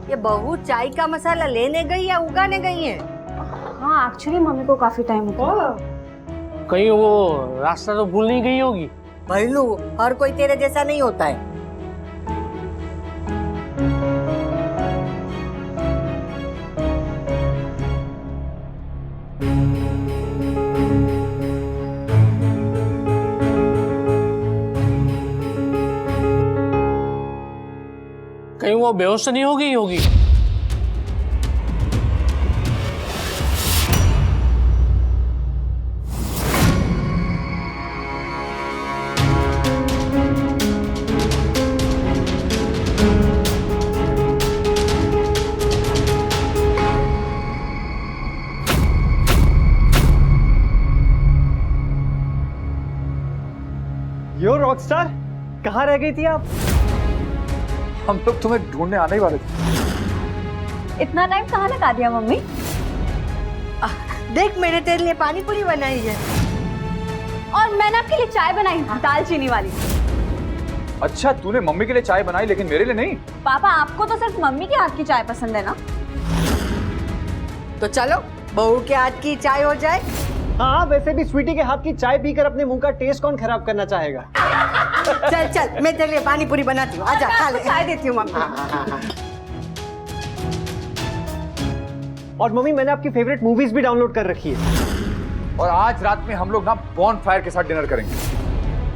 ये बहू चाय का मसाला लेने गई या उगाने गई है? हाँ एक्चुअली मम्मी को काफी टाइम हो गया। कहीं वो रास्ता तो भूल नहीं गई होगी। भैलू, हर कोई तेरे जैसा नहीं होता है। कहीं वो बेहोश तो नहीं हो गई होगी। यो रॉकस्टार, कहाँ रह गई थी आप? हम लोग तुम्हें ढूंढने आने ही वाले थे। इतना टाइम कहाँ लगा दिया मम्मी? देख, मैंने तेरे लिए पानी पूरी बनाई है। और मैंने आपके लिए चाय बनाई दालचीनी वाली। अच्छा, तूने मम्मी के लिए चाय बनाई लेकिन मेरे लिए नहीं? पापा आपको तो सिर्फ मम्मी के हाथ की चाय पसंद है ना? तो चलो बहू के हाथ की चाय हो जाए। हाँ, वैसे भी स्वीटी के हाथ की चाय पीकर अपने मुंह का टेस्ट कौन खराब करना चाहेगा? चल चल, मैं तेरे लिए पानी पूरी बनाती हूँ। आजा, खा ले। चाय देती हूँ मम्मी। और मम्मी, मैंने आपकी फेवरेट मूवीज भी डाउनलोड कर रखी है। और आज रात में हम लोग ना बॉन फायर के साथ डिनर करेंगे।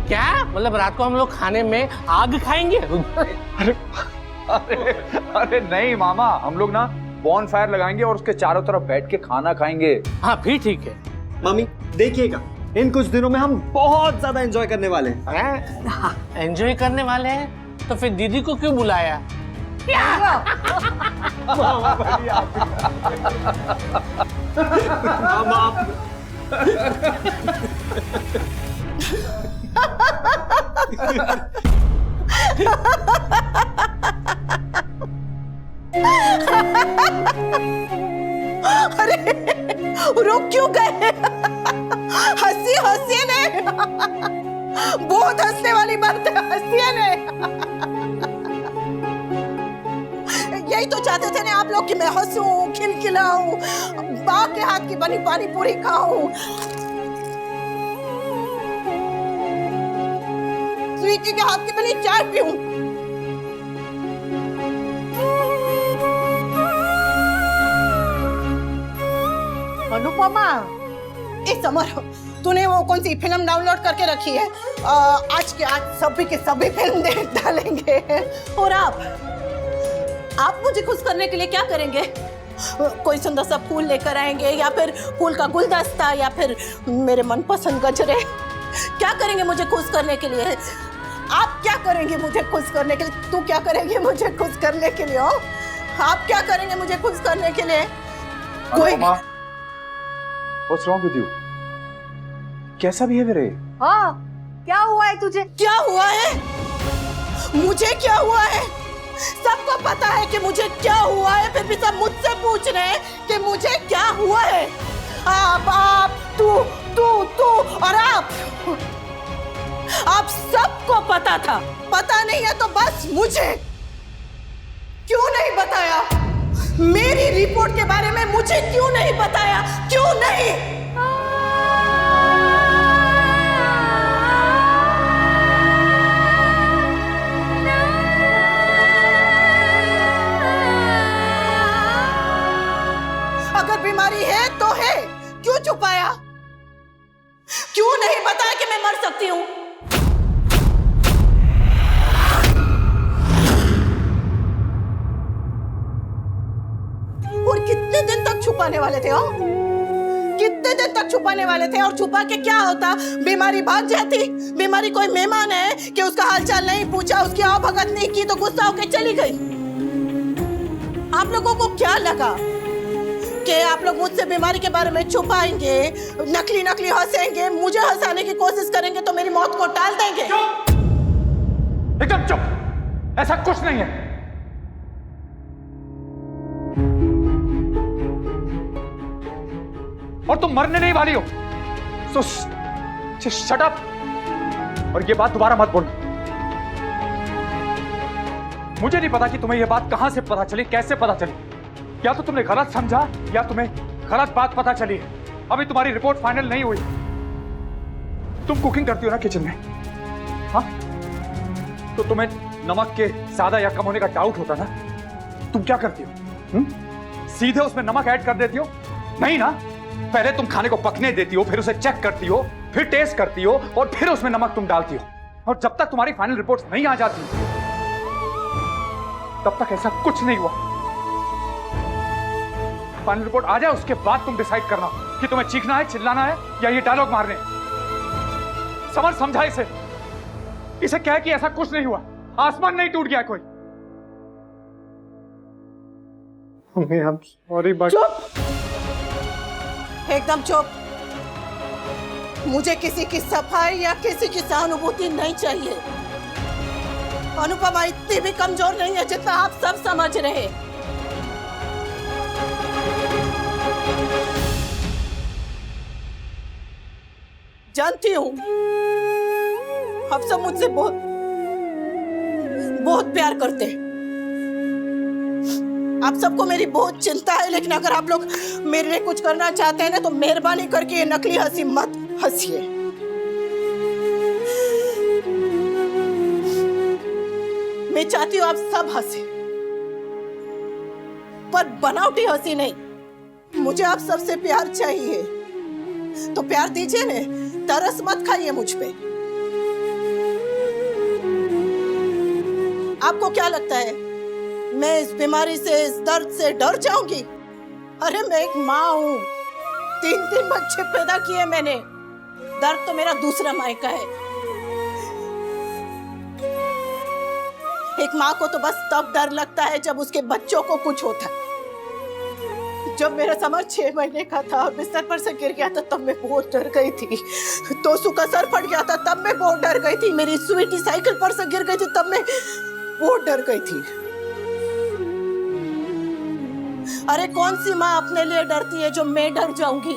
क्या मतलब रात को हम लोग खाने में आग खाएंगे? अरे अरे अरे नहीं मामा, हम लोग ना बॉन फायर लगाएंगे और उसके चारों तरफ बैठ के खाना खाएंगे। हाँ फिर ठीक है। मम्मी देखिएगा, इन कुछ दिनों में हम बहुत ज्यादा एंजॉय करने वाले हैं। एंजॉय करने वाले हैं तो फिर दीदी को क्यों बुलाया? अरे रुक क्यों गए? हंसी हंसी ने, बहुत हंसने वाली बात है। हंसी ने, यही तो चाहते थे ना आप लोग कि मैं हंसूं, खिलखिलाऊं, बा के हाथ की बनी पानी पूरी खाऊं, स्वीटी के हाथ की बनी चाय पीऊं। अनुपमा, इस समर तूने वो कौन सी फिल्म डाउनलोड करके रखी है? आज के आज सभी के सभी फिल्म देख डालेंगे। और आप मुझे खुश करने के लिए क्या करेंगे? कोई सुंदर सा फूल लेकर आएंगे या फिर फूल का गुलदस्ता या फिर मेरे मनपसंद गजरे? क्या करेंगे मुझे खुश करने के लिए? आप क्या करेंगे मुझे खुश करने के लिए? तू क्या करेंगे मुझे खुश करने के लिए? आप क्या करेंगे मुझे खुश करने के लिए? कोई What's wrong with you? कैसा बिहेवियर है? हाँ, क्या हुआ है तुझे? क्या हुआ है? मुझे क्या हुआ है? सबको पता है कि मुझे क्या हुआ है, फिर भी सब मुझसे पूछ रहे हैं कि मुझे क्या हुआ है। आप, तू और आप सबको पता था। पता नहीं है तो बस मुझे क्यों नहीं बताया? मेरी रिपोर्ट के बारे में मुझे क्यों नहीं बताया? क्यों नहीं? अगर बीमारी है तो है, क्यों छुपाया? क्यों नहीं बताया कि मैं मर सकती हूँ? और कितने दिन तक छुपाने वाले थे? कितने दिन तक छुपाने वाले थे? और छुपा के क्या होता? बीमारी भाग जाती। बीमारी कोई मेहमान है कि उसका हालचाल नहीं पूछा, उसकी आवभगत नहीं की तो गुस्सा होकर चली गई। आप लोगों को क्या लगा कि आप लोग मुझसे बीमारी के बारे में छुपाएंगे, नकली नकली हंसेंगे, मुझे हंसाने की कोशिश करेंगे तो मेरी मौत को टाल देंगे? एकदम चुप, ऐसा कुछ नहीं है। और तुम मरने नहीं वाली हो, तो शट अप। और ये बात दोबारा मत बोलना। मुझे नहीं पता कि तुम्हें यह बात कहां से पता चली, कैसे पता चली। या तो तुमने गलत समझा या तुम्हें गलत बात पता चली है। अभी तुम्हारी रिपोर्ट फाइनल नहीं हुई। तुम कुकिंग करती हो ना किचन में, हाँ? तो तुम्हें नमक के ज्यादा या कम होने का डाउट होता ना, तुम क्या करती हो? सीधे उसमें नमक ऐड कर देती हो? नहीं ना, पहले तुम खाने को पकने देती हो, फिर उसे चेक करती हो, फिर टेस्ट करती हो और फिर उसमें नमक तुम डालती हो। और जब तक तुम्हारी फाइनल रिपोर्ट्स नहीं आ जाती तब तक ऐसा कुछ नहीं हुआ। फाइनल रिपोर्ट आ जाए उसके बाद तुम डिसाइड करना कि तुम्हें चीखना है, चिल्लाना है या ये डायलॉग मारने। समझ, समझा इसे। इसे कह कि ऐसा कुछ नहीं हुआ, आसमान नहीं टूट गया कोई। मम्मी I'm sorry but चुप, एकदम चुप। मुझे किसी की सफाई या किसी की सहानुभूति नहीं चाहिए। अनुपमा इतनी भी कमजोर नहीं है जितना आप सब समझ रहे। जानती हूं आप सब मुझसे बहुत बहुत प्यार करते हैं। आप सबको मेरी बहुत चिंता है, लेकिन अगर आप लोग मेरे लिए कुछ करना चाहते हैं ना तो मेहरबानी करके ये नकली हंसी मत हंसिए। मैं चाहती हूं आप सब हंसे, पर बनावटी हंसी नहीं। मुझे आप सबसे प्यार चाहिए तो प्यार दीजिए ने, तरस मत खाइए मुझ पे। आपको क्या लगता है मैं इस बीमारी से, इस दर्द से डर जाऊंगी? अरे मैं एक माँ हूँ, 3 बच्चे पैदा किए मैंने। दर्द तो मेरा दूसरा मायका है। एक माँ को तो बस तब डर लगता है जब उसके बच्चों को कुछ होता है। जब मेरा समर 6 महीने का था और बिस्तर पर से गिर गया था तब मैं बहुत डर गई थी। तोसू का सर फट गया था तब मैं बहुत डर गई थी। मेरी स्वीटी साइकिल पर से गिर गई थी तब मैं बहुत डर गई थी। अरे कौन सी माँ अपने लिए डरती है जो मैं डर जाऊंगी?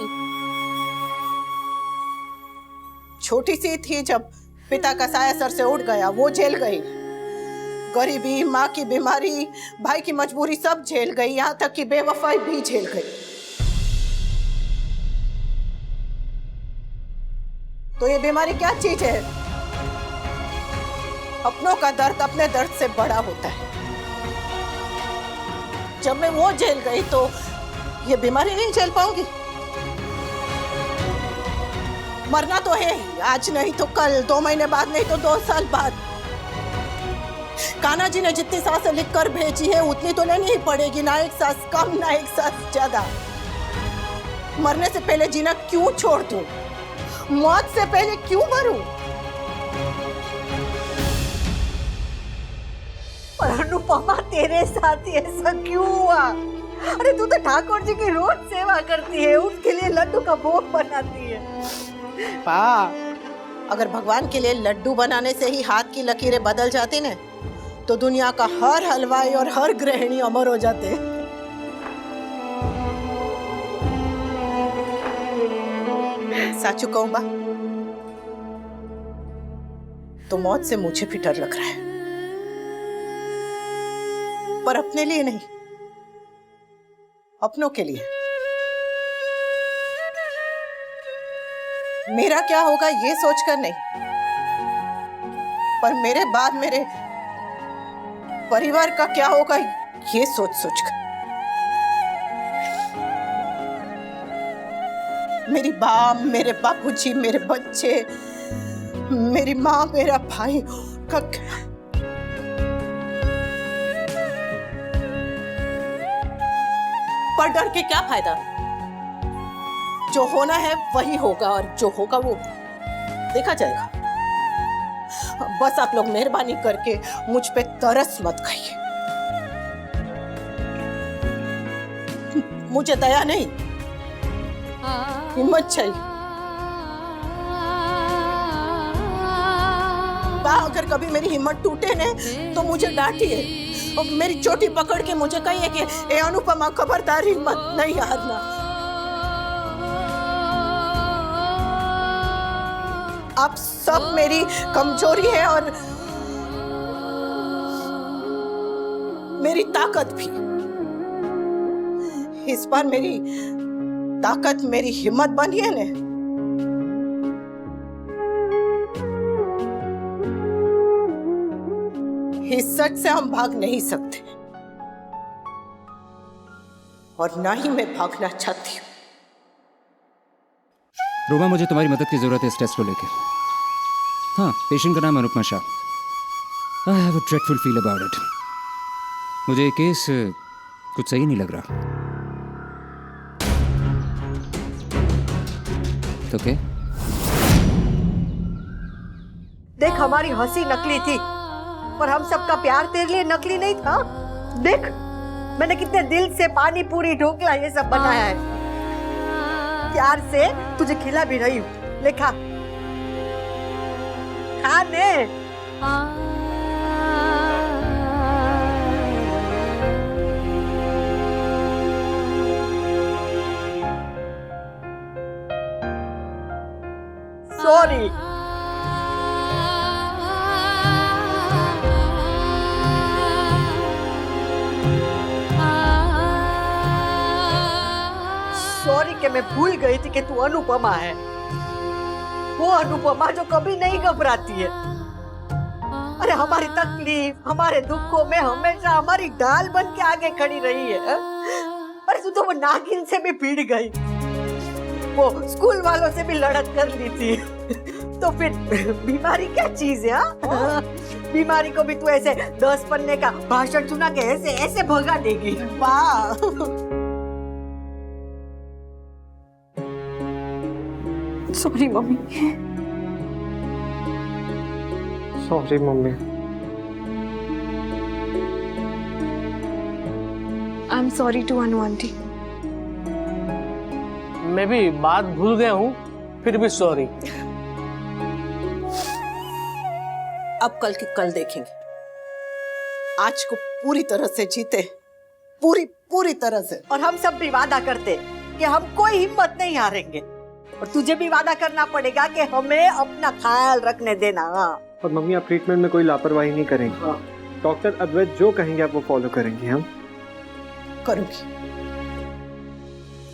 छोटी सी थी जब पिता का साया सर से उठ गया, वो झेल गई। गरीबी, माँ की बीमारी, भाई की मजबूरी सब झेल गई, यहाँ तक कि बेवफाई भी झेल गई। तो ये बीमारी क्या चीज है? अपनों का दर्द अपने दर्द से बड़ा होता है। जब मैं वो झेल गई तो ये बीमारी नहीं झेल पाऊंगी। मरना तो है ही, आज नहीं तो कल, 2 महीने बाद नहीं तो 2 साल बाद। कान्हा जी ने जितनी सांसें लिख कर भेजी है उतनी तो लेनी ही पड़ेगी, ना एक सांस कम ना एक सांस ज्यादा। मरने से पहले जीना क्यों छोड़ दूं? मौत से पहले क्यों मरूं? पर अनुपमा तेरे साथ ऐसा क्यों हुआ? अरे तू तो ठाकुर जी की रोज सेवा करती है, उसके लिए लड्डू का भोग बनाती है। अगर भगवान के लिए लड्डू बनाने से ही हाथ की लकीरें बदल जाती ना तो दुनिया का हर हलवाई और हर गृहिणी अमर हो जाते। साचू कहूं बा तो मौत से मुझे भी डर लग रहा है, पर अपने लिए नहीं, अपनों के लिए। मेरा क्या होगा ये सोचकर नहीं, पर मेरे बाद मेरे परिवार का क्या होगा ये सोच सोचकर। मेरी माँ, मेरे बापूजी, मेरे बच्चे, मेरी माँ, मेरा भाई का पर डर के क्या फायदा? जो होना है वही होगा और जो होगा वो देखा जाएगा। बस आप लोग मेहरबानी करके मुझ पे तरस मत खाइए। मुझे दया नहीं, हिम्मत चाहिए। अगर कभी मेरी हिम्मत टूटे ने तो मुझे डांटिए और मेरी चोटी पकड़ के मुझे कहिए कि ए अनुपमा खबरदार, हिम्मत नहीं हारना। आप सब मेरी कमजोरी है और मेरी ताकत भी। इस बार मेरी ताकत, मेरी हिम्मत बनी है ने। इस सच से हम भाग नहीं सकते और ना ही मैं भागना चाहती हूँ। रोमा, मुझे तुम्हारी मदद की जरूरत है इस टेस्ट को लेकर। हाँ, पेशेंट का नाम Anupama Shah. I have a dreadful feel about it. मुझे ये केस कुछ सही नहीं लग रहा। तो क्या? देख, हमारी हंसी नकली थी पर हम सबका प्यार तेरे लिए नकली नहीं था। देख, मैंने कितने दिल से पानी पूरी ढोकला ये सब बनाया है। प्यार से तुझे खिला भी रही हूँ। ले खा, खा ने। सॉरी। सॉरी कि मैं भूल गई थी कि तू अनुपमा है। वो अनुपमा जो कभी नहीं घबराती है। अरे हमारी तकलीफ, हमारे दुखों में हमेशा हमारी ढाल बन के आगे खड़ी रही है। अरे तू तो वो नागिन से भी भिड़ गई, वो स्कूल वालों से भी लड़त कर ली थी। तो फिर बीमारी क्या चीज है? हाँ? बीमारी को भी तू ऐसे 10 पन्ने का भाषण सुना के ऐसे ऐसे भगा देगी। वाह, sorry mummy. Sorry mummy. I am sorry to Anu aunty. मैं भी बात भूल गया हूँ, फिर भी सॉरी। अब कल की कल देखेंगे। आज को पूरी तरह से जीते, पूरी तरह से। और हम सब भी वादा करते कि हम कोई हिम्मत नहीं हारेंगे। और तुझे भी वादा करना पड़ेगा कि हमें अपना ख्याल रखने देना। और मम्मी, आप ट्रीटमेंट में कोई लापरवाही नहीं करेंगी। डॉक्टर अद्वैत जो कहेंगे आप वो फॉलो करेंगे। हम करूंगी,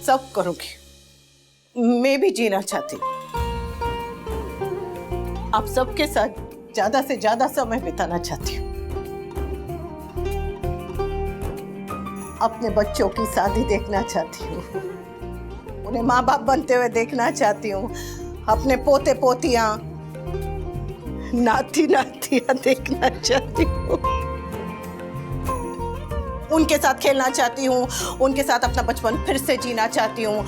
सब करूंगी। मैं भी जीना चाहती हूँ, आप सबके साथ ज्यादा से ज्यादा समय बिताना चाहती हूँ। अपने बच्चों की शादी देखना चाहती हूँ, उन्हें माँ बाप बनते हुए देखना चाहती हूँ। अपने पोते पोतियां, नाती नातियां देखना चाहती हूँ। उनके साथ खेलना चाहती हूँ, उनके साथ अपना बचपन फिर से जीना चाहती हूँ।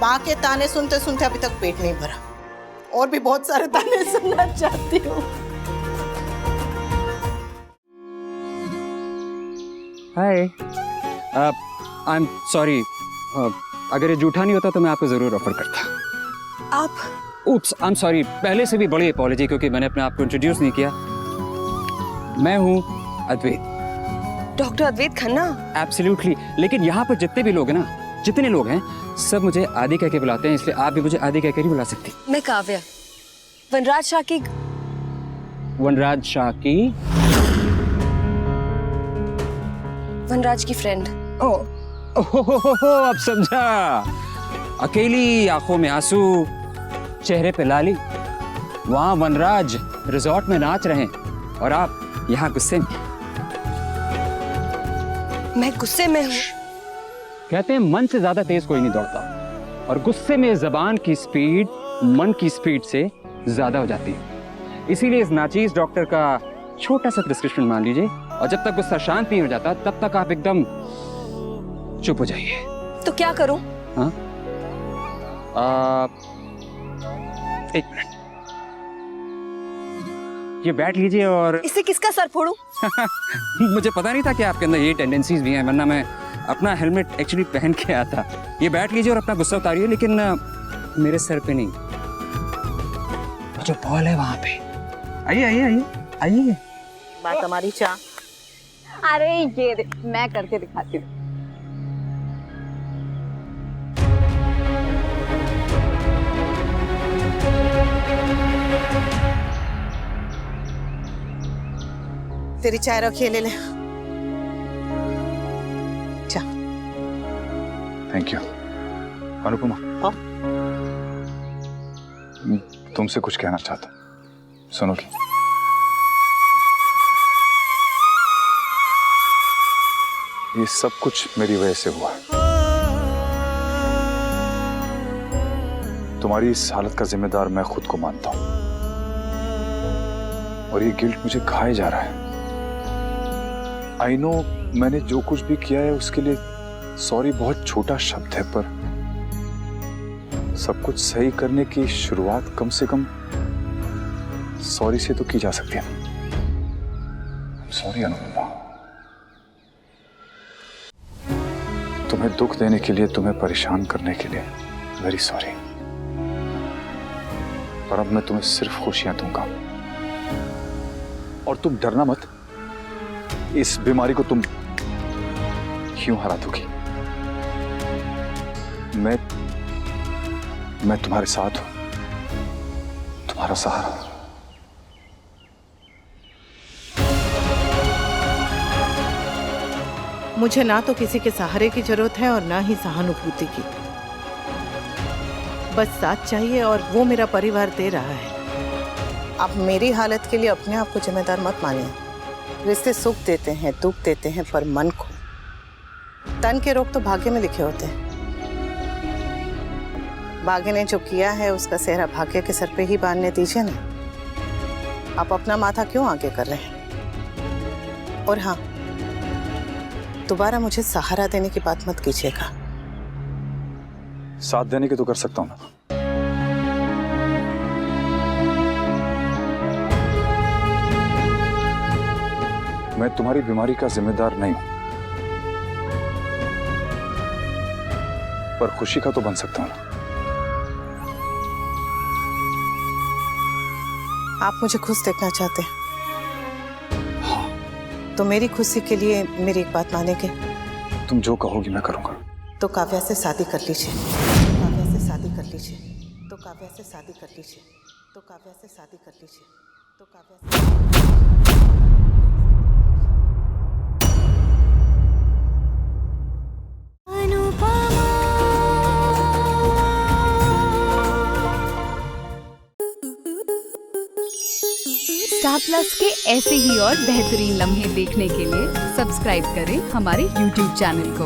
माँ के ताने सुनते सुनते अभी तक पेट नहीं भरा, और भी बहुत सारे ताने सुनना चाहती हूँ। हाय, आई एम सॉरी। अगर ये झूठा नहीं होता तो मैं आपको जरूर ऑफर करता। आप उप्स, आई एम सॉरी। पहले से भी बड़ी अपॉलॉजी, क्योंकि मैंने अपने आप को इंट्रोड्यूस नहीं किया। मैं हूँ अद्वैत, डॉक्टर अद्वैत खन्ना। एब्सोल्युटली। लेकिन यहाँ पर जितने भी लोग हैं ना, जितने लोग हैं, सब मुझे आदि कह के बुलाते हैं, इसलिए आप भी मुझे आदि कह के नहीं बुला सकती। मैं काव्या, वनराज शाह की। वनराज शाह की? वनराज की फ्रेंड। अब समझा। अकेली आंखों में आंसू, चेहरे पे लाली। वहां वनराज रिजॉर्ट में नाच रहे हैं और आप यहाँ गुस्से में। मैं गुस्से में हूँ। कहते हैं मन से ज्यादा तेज कोई नहीं दौड़ता, और गुस्से में जबान की स्पीड मन की स्पीड से ज्यादा हो जाती है। इसीलिए इस नाचीज डॉक्टर का छोटा सा प्रिस्क्रिप्शन मान लीजिए, और जब तक गुस्सा शांत नहीं हो जाता तब तक आप एकदम चुप हो जाइए। तो क्या करूं? हाँ, एक मिनट, ये बैठ लीजिए। और इससे किसका सर फोड़ूं? मुझे पता नहीं था कि आपके अंदर ये टेंडेंसीज भी हैं, वरना मैं अपना हेलमेट एक्चुअली पहन के आया था। ये बैठ लीजिए और अपना गुस्सा उतारिए, लेकिन मेरे सर पे नहीं। जो बॉल है वहां पे। आइए आइए आइए आइए। बात हमारी चाह। अरे ये देख, मैं करके दिखाती हूँ। तेरी चाय रखिए, ले ले। Thank you. अनुपमा, हाँ? तुमसे कुछ कहना चाहता हूँ, सुनोगी? ये सब कुछ मेरी वजह से हुआ। तुम्हारी इस हालत का जिम्मेदार मैं खुद को मानता हूं और ये गिल्ट मुझे खाए जा रहा है। आई नो मैंने जो कुछ भी किया है उसके लिए सॉरी बहुत छोटा शब्द है, पर सब कुछ सही करने की शुरुआत कम से कम सॉरी से तो की जा सकती है। सॉरी अनुपमा, तुम्हें दुख देने के लिए, तुम्हें परेशान करने के लिए वेरी सॉरी। पर अब मैं तुम्हें सिर्फ खुशियां दूंगा और तुम डरना मत, इस बीमारी को तुम क्यों हरा दोगी। मैं तुम्हारे साथ हूं, तुम्हारा सहारा। मुझे ना तो किसी के सहारे की जरूरत है और ना ही सहानुभूति की। बस साथ चाहिए और वो मेरा परिवार दे रहा है। आप मेरी हालत के लिए अपने आप को जिम्मेदार मत मानिए। रिश्ते सुख देते हैं, दुख देते हैं, पर मन को, तन के रोग तो भाग्य में लिखे होते हैं। भाग्य ने जो किया है उसका सेहरा भाग्य के सर पे ही बांधने दीजिए ना। आप अपना माथा क्यों आगे कर रहे हैं? और हाँ, दोबारा मुझे सहारा देने की बात मत कीजिएगा। साथ देने के तो कर सकता हूं ना। मैं तुम्हारी बीमारी का जिम्मेदार नहीं हूं, पर खुशी का तो बन सकता हूं ना। आप मुझे खुश देखना चाहते हैं? हाँ। तो मेरी खुशी के लिए मेरी एक बात मानेंगे? तुम जो कहोगी मैं करूंगा। तो काव्या से शादी कर लीजिए। काव्या से शादी कर लीजिए। तो काव्या से शादी कर लीजिए। तो काव्या से शादी कर लीजिए। तो काव्या स्टार प्लस के ऐसे ही और बेहतरीन लम्हे देखने के लिए सब्सक्राइब करें हमारे YouTube चैनल को।